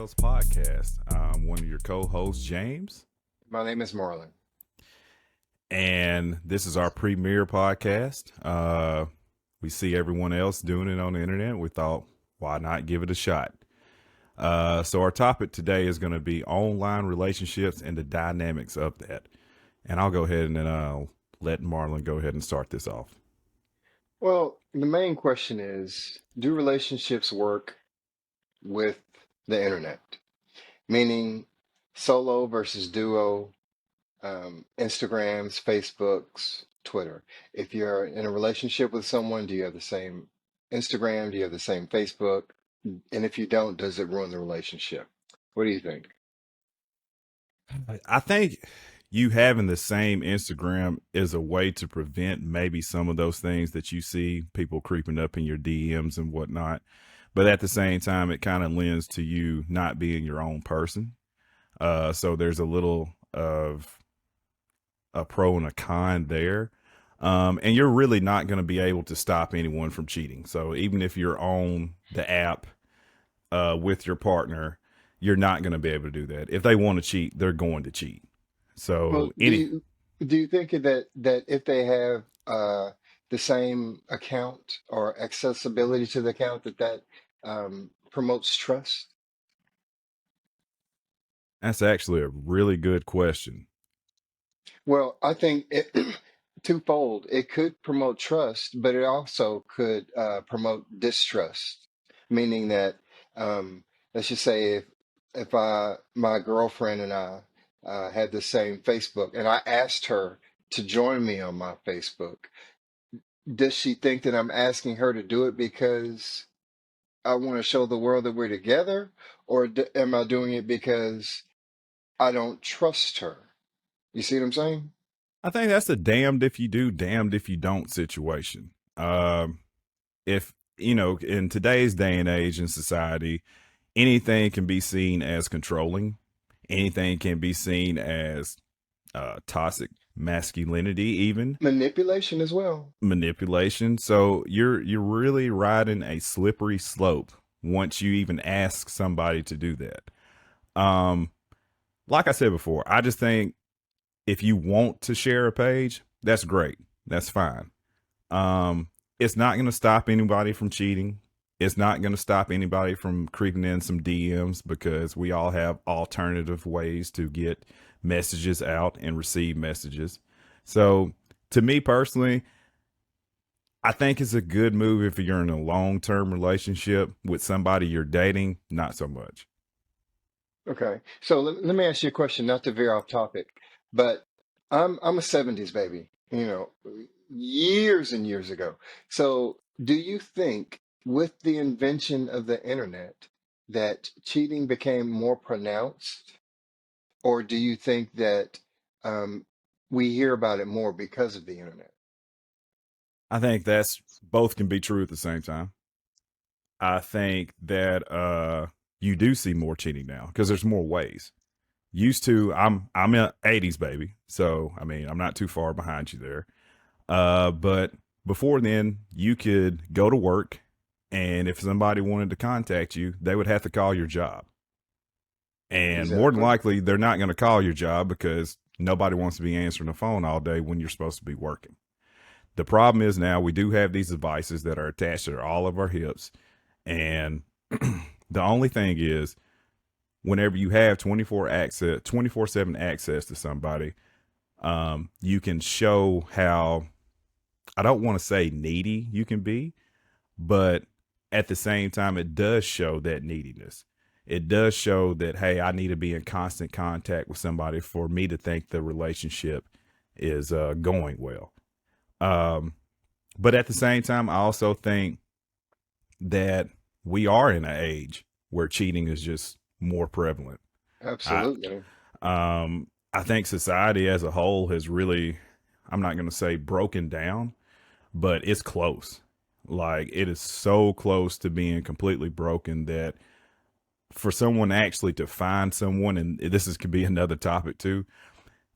Sales Podcast. I'm one of your co-hosts, James. My name is Marlon. And this is our premiere podcast. We see everyone else doing it on the internet. We thought, why not give it a shot? So our topic today is going to be online relationships and the dynamics of that. And I'll go ahead and then I'll let Marlon go ahead and start this off. Well, the main question is, do relationships work with the internet? Meaning solo versus duo, Instagrams, Facebooks, Twitter. If you're in a relationship with someone, do you have the same Instagram? Do you have the same Facebook? And if you don't, does it ruin the relationship? What do you think? I think you having the same Instagram is a way to prevent maybe some of those things that you see people creeping up in your DMs and whatnot. But at the same time, it kind of lends to you not being your own person. So there's a little of a pro and a con there. And you're really not going to be able to stop anyone from cheating. So even if you're on the app with your partner, you're not going to be able to do that. If they want to cheat, they're going to cheat. Well, So do you think that if they have the same account or accessibility to the account that promotes trust? that's actually a really good question. Well, I think it twofold. It could promote trust, but it also could promote distrust, meaning that let's just say if my girlfriend and I had the same Facebook, and I asked her to join me on my Facebook, does she think that I'm asking her to do it because I want to show the world that we're together, or am I doing it because I don't trust her? You see what I'm saying? I think that's a damned if you do, damned if you don't situation. If, in today's day and age in society, anything can be seen as controlling, anything can be seen as toxic masculinity, even Manipulation as well. manipulation. So you're really riding a slippery slope once you even ask somebody to do that. Um, like I said before, I just think if you want to share a page, that's great. That's fine. It's not going to stop anybody from cheating. It's not going to stop anybody from creeping in some DMs because we all have alternative ways to get messages out and receive messages. So, to me personally, I think it's a good move if you're in a long term relationship with somebody you're dating, not so much. Okay. So let me ask you a question, not to veer off topic, but I'm a 70s baby, years and years ago. So do you think with the invention of the internet that cheating became more pronounced, or do you think that um, we hear about it more because of the internet? I think that's both can be true at the same time. I think that you do see more cheating now because there's more ways. Used to, I'm a '80s baby, so I mean I'm not too far behind you there. But before then, you could go to work, and if somebody wanted to contact you, they would have to call your job. And more than Exactly. likely, they're not going to call your job because nobody wants to be answering the phone all day when you're supposed to be working. The problem is now we do have these devices that are attached to all of our hips. And the only thing is, whenever you have 24/7 access to somebody, you can show how, I don't want to say needy you can be, but at the same time, it does show that neediness. It does show that, hey, I need to be in constant contact with somebody for me to think the relationship is going well. Um, but at the same time, I also think that we are in an age where cheating is just more prevalent. I Absolutely. I think society as a whole has really, I'm not going to say broken down, but it's close. Like it is so close to being completely broken that for someone actually to find someone, and this is could be another topic too,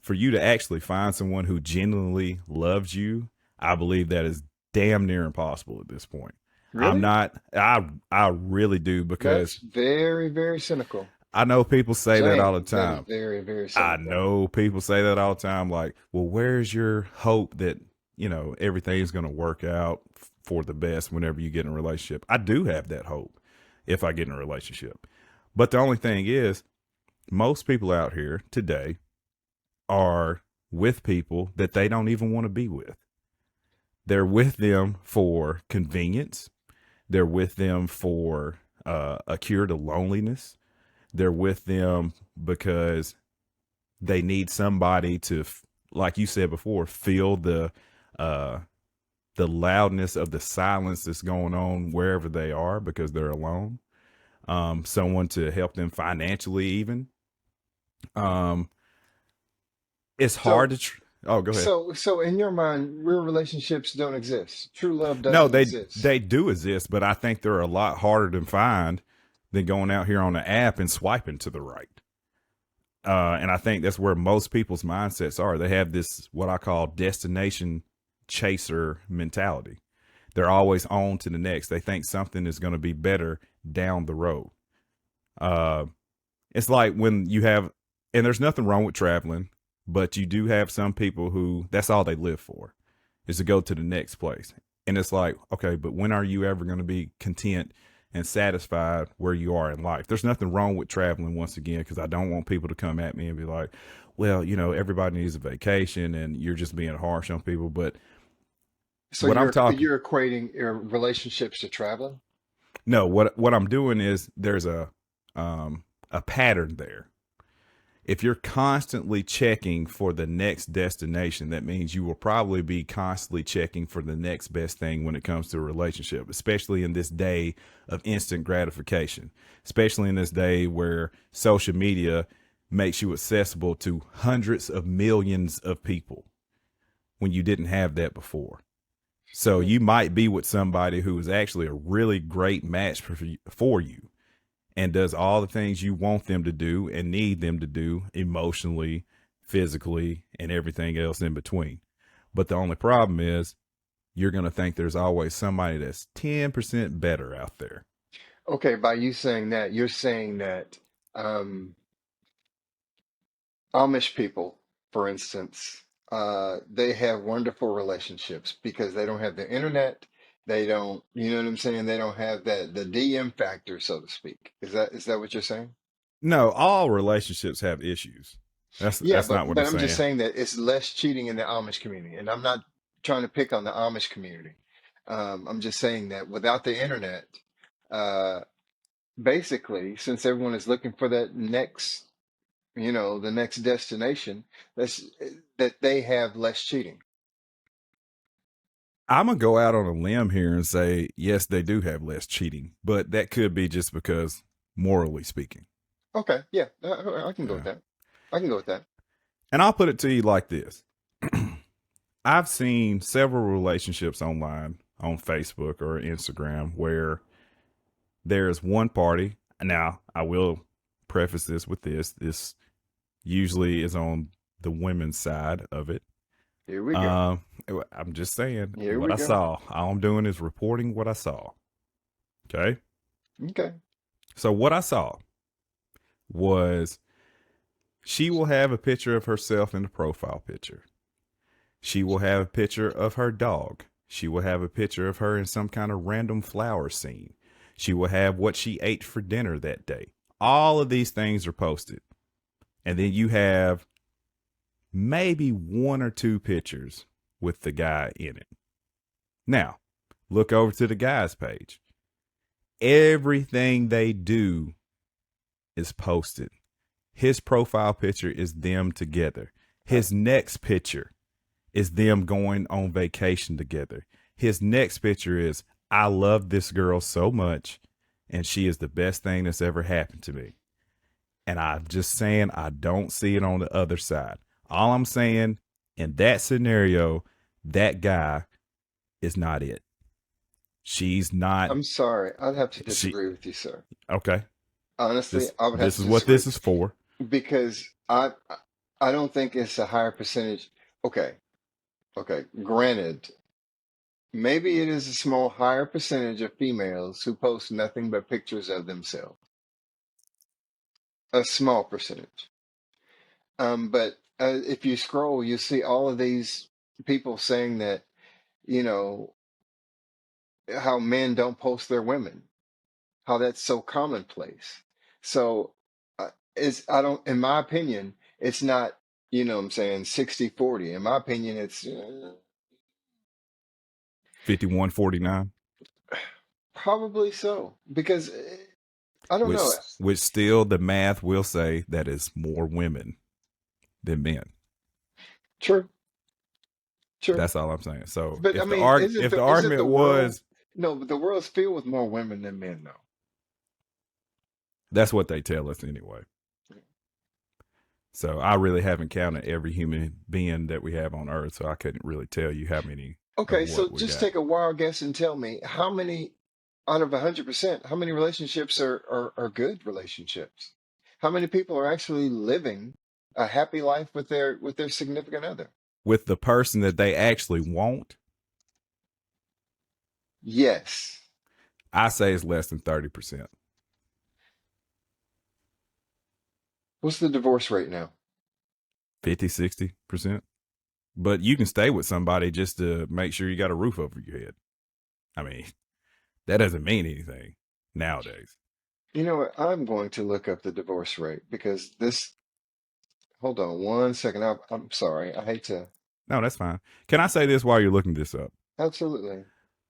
for you to actually find someone who genuinely loves you, I believe that is damn near impossible at this point. I'm Really? not. I really do because That's very, very cynical. I know people say that all the James, that is time. very, very I simple. know people say that all the time. Like, well, where's your hope that, everything's going to work out for the best whenever you get in a relationship? I do have that hope if I get in a relationship. But the only thing is, most people out here today are with people that they don't even want to be with. They're with them for convenience. They're with them for a cure to loneliness. They're with them because they need somebody to, like you said before, feel uh, the loudness of the silence that's going on wherever they are because they're alone. Someone to help them financially, even. Um, it's hard So, to. Oh, go ahead. so in your mind, real relationships don't exist. True love No, doesn't they exist. they do exist, but I think they're a lot harder to find than going out here on the app and swiping to the right. And I think that's where most people's mindsets are. They have this what I call destination chaser mentality. They're always on to the next. They think something is going to be better down the road. Uh, it's like when you have, and there's nothing wrong with traveling, but you do have some people who that's all they live for is to go to the next place. And it's like, okay, but when are you ever going to be content and satisfied where you are in life? There's nothing wrong with traveling once again, because I don't want people to come at me and be like, well, everybody needs a vacation and you're just being harsh on people. But So what I'm talking, you're equating your relationships to traveling? no, what I'm doing is there's a pattern there. If you're constantly checking for the next destination, that means you will probably be constantly checking for the next best thing when it comes to a relationship, especially in this day of instant gratification, especially in this day where social media makes you accessible to hundreds of millions of people when you didn't have that before. So you might be with somebody who is actually a really great match for you and does all the things you want them to do and need them to do emotionally, physically, and everything else in between. But the only problem is you're going to think there's always somebody that's 10% better out there. Okay, by you saying that, you're saying that um, Amish people, for instance, they have wonderful relationships because they don't have the internet. They don't, you know what I'm saying? They don't have that the DM factor, so to speak. Is that what you're saying? No, all relationships have issues. That's Yeah, that's but not what I'm but I'm just saying. saying that it's less cheating in the Amish community, and I'm not trying to pick on the Amish community. I'm just saying that without the internet, uh, basically, since everyone is looking for that next, the next destination, that's that they have less cheating. I'm gonna go out on a limb here and say yes, they do have less cheating, but that could be just because morally speaking. Okay, yeah, I can go with Yeah. that. I can go with that. And I'll put it to you like this. I've seen several relationships online on Facebook or Instagram where there's one party. Now, I will preface this with this. This usually is on the women's side of it. Here we go. Um, I'm just saying Here what we I go. saw. All I'm doing is reporting what I saw. Okay. Okay. So, what I saw was she will have a picture of herself in the profile picture. She will have a picture of her dog. She will have a picture of her in some kind of random flower scene. She will have what she ate for dinner that day. All of these things are posted. And then you have maybe one or two pictures with the guy in it. Now, look over to the guy's page. Everything they do is posted. His profile picture is them together. Uh, His next picture is them going on vacation together. His next picture is, I love this girl so much, and she is the best thing that's ever happened to me. And I'm just saying, I don't see it on the other side. All I'm saying, in that scenario, that guy is not it. She's not, I'm sorry, I'd have to she, disagree with you, sir. okay. Honestly, This, I would have this to is what disagree this is for. because I don't think it's a higher percentage. Okay, okay. Granted, maybe it is a small higher percentage of females who post nothing but pictures of themselves. a small percentage. But if you scroll, you see all of these people saying that, you know, how men don't post their women, how that's so commonplace. So I don't, in my opinion, it's not, what I'm saying, 60-40. In my opinion, it's 51-49, probably so because I don't know. which still the math will say that is more women than men. True, true. That's all I'm saying. So But I mean, if the isn't the argument world, was no, but the world's filled with more women than men, though. that's what they tell us anyway. So I really haven't counted every human being that we have on Earth, so I couldn't really tell you how many of Okay, so what we just got. take a wild guess and tell me how many out of 100%, how many relationships are good relationships? How many people are actually living a happy life with their significant other? With the person that they actually want, Yes. I say it's less than 30%. What's the divorce rate now? 50-60%. But you can stay with somebody just to make sure you got a roof over your head. I mean, that doesn't mean anything nowadays. You know what? I'm going to look up the divorce rate because this, hold on one second. I'm sorry. I hate to, No, that's fine. Can I say this while you're looking this up? absolutely.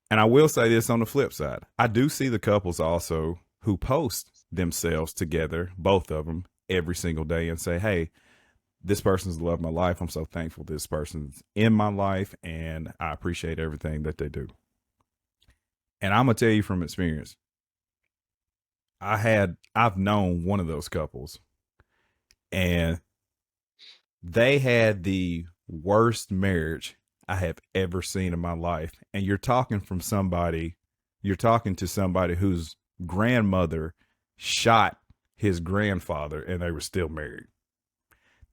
And I will say this on the flip side. I do see the couples also who post themselves together, both of them, every single day and say, hey, this person's the love of my life. I'm so thankful this person's in my life and I appreciate everything that they do. And I'm going to tell you from experience, I've known one of those couples and they had the worst marriage I have ever seen in my life. And you're talking to somebody whose grandmother shot his grandfather and they were still married.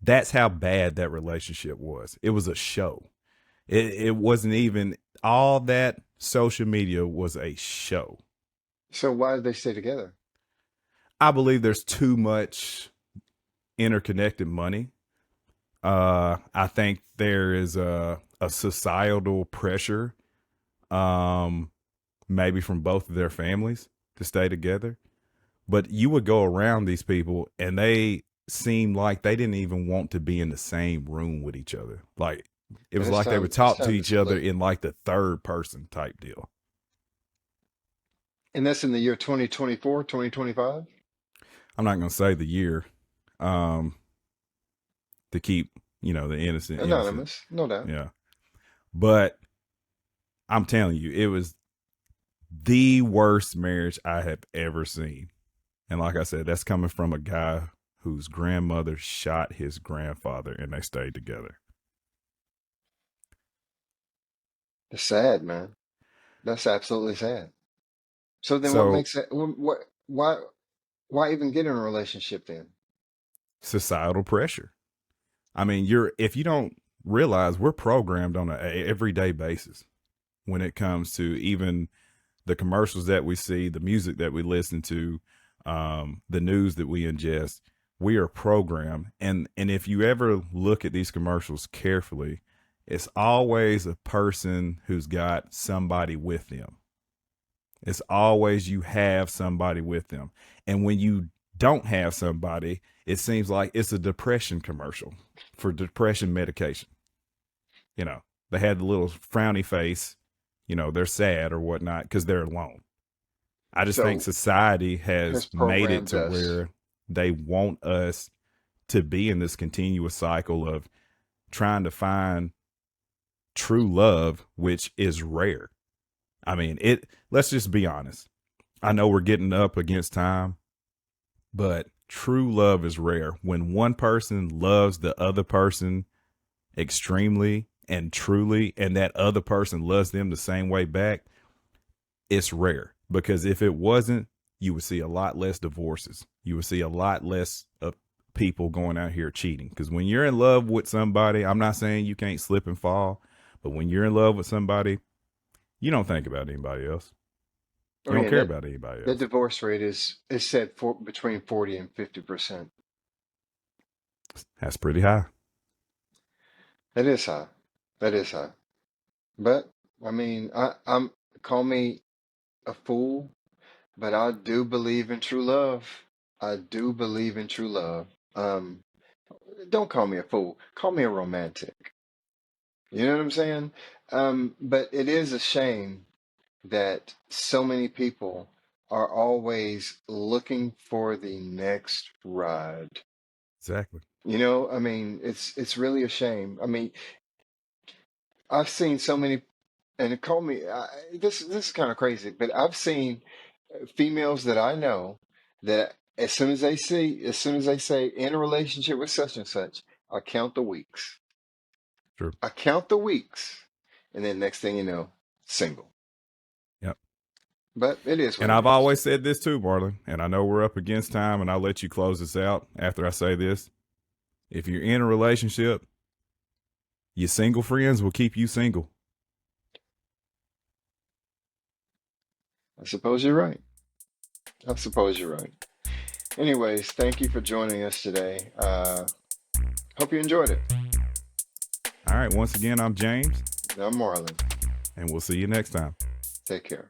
That's how bad that relationship was. It was a show. It wasn't even all that social media was a show. So why did they stay together? I believe there's too much interconnected money. I think there is a societal pressure, maybe from both of their families to stay together. But you would go around these people and they seemed like they didn't even want to be in the same room with each other. Like it And was like they would it's talk to time to each other split. in like the third person type deal. And that's in the year 2024, 2025. I'm not going to say the year, um, to keep, the innocent. Anonymous, no doubt. Yeah. But I'm telling you, it was the worst marriage I have ever seen. And like I said, that's coming from a guy whose grandmother shot his grandfather and they stayed together. It's sad, man. That's absolutely sad. So then what So makes it, why even get in a relationship then? societal pressure. I mean, if you don't realize we're programmed on a everyday basis when it comes to even the commercials that we see, the music that we listen to, the news that we ingest, we are programmed. And if you ever look at these commercials carefully, it's always a person who's got somebody with them. It's always you have somebody with them. And when you don't have somebody, it seems like it's a depression commercial for depression medication. They had the little frowny face, they're sad or whatnot because they're alone. I just think So society has has made it programmed to us. where they want us to be in this continuous cycle of trying to find true love, which is rare. I mean, let's just be honest. I know we're getting up against time, but true love is rare. When one person loves the other person extremely and truly, and that other person loves them the same way back, it's rare. Because if it wasn't, you would see a lot less divorces. You would see a lot less of people going out here cheating. Because when you're in love with somebody, I'm not saying you can't slip and fall, but when you're in love with somebody, you don't think about anybody else. You Oh don't yeah, care that about anybody the else. divorce rate is set for between 40 and 50%. That's pretty high. That is high. That is high. But I mean, I'm call me a fool, but I do believe in true love. I do believe in true love. Um, don't call me a fool. Call me a romantic. You know what I'm saying? But it is a shame that so many people are always looking for the next ride. Exactly. You know, I mean, it's really a shame. I mean, I've seen so many, and call me this is kind of crazy, but I've seen females that I know that as soon as they say in a relationship with such and such, I count the weeks. True. I count the weeks, and then next thing you know, single. Yep. But it is what And it I've is. always said this too, Marlon, and I know we're up against time, and I'll let you close this out after I say this. If you're in a relationship, your single friends will keep you single. I suppose you're right. I suppose you're right. Anyways, thank you for joining us today. Hope you enjoyed it. All right. Once again, I'm James, I'm Marlon. and we'll see you next time. Take care.